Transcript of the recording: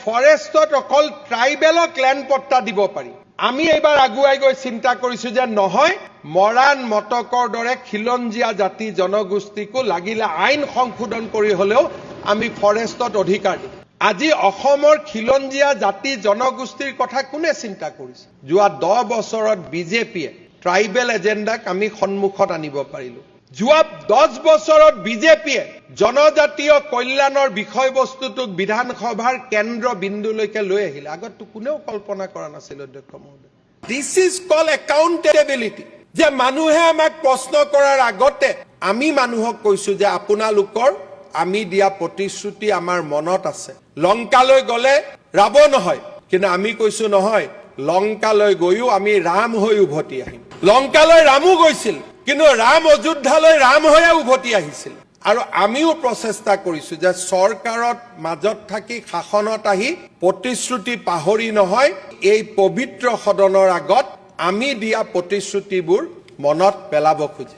ফৰেষ্টত অকল ট্ৰাইবেলক ল্যান্ড পট্টা দিব পাৰি। আমি এইবাৰ আগুৱাই গৈ চিন্তা কৰিছো যে নহয়, মৰাণ মটকৰ দৰে খিলঞ্জীয়া জাতি জনগোষ্ঠীকো লাগিলে আইন সংশোধন কৰি হলেও আমি ফৰেষ্টত অধিকাৰ দিম। আজি অসমৰ খিলঞ্জীয়া জাতি জনগোষ্ঠীৰ কথা কোনে চিন্তা কৰিছে? যোৱা 10 বছৰত বিজেপিয়ে ট্ৰাইবেল এজেণ্ডাক আমি সন্মুখত আনিব পাৰিলো। যোৱা 10 বছৰত বিজেপিয়ে জনজাতীয় কল্যাণৰ বিষয়বস্তুটোক বিধানসভাৰ কেন্দ্ৰ বিন্দুলৈকে লৈ আহিলে। আগততো কোনেও কল্পনা কৰা নাছিল অধ্যক্ষ মহোদয়। দিস ইজ কল একাউণ্টেবিলিটি, যে মানুহে আমাক প্ৰশ্ন কৰাৰ আগতে আমি মানুহক কৈছো যে আপোনালোকৰ আমি দিয়া প্ৰতিশ্ৰুতি আমাৰ মনত আছে। লংকালৈ গলে ৰাৱণ হয়, কিন্তু আমি কৈছো নহয়, লংকালৈ গৈও আমি ৰাম হৈ উভতি আহিম। লংকালৈ ৰামো গৈছিল, কিন্তু ৰাম অযোধ্যালৈ ৰাম হৈয়ে উভতি আহিছিল। আৰু আমিও প্ৰচেষ্টা কৰিছো যে চৰকাৰত মাজত থাকি শাসনত আহি প্ৰতিশ্ৰুতি পাহৰি নহয়, এই পবিত্ৰ সদনৰ আগত আমি দিয়া প্ৰতিশ্ৰুতিবোৰ মনত পেলাব খুজিছো।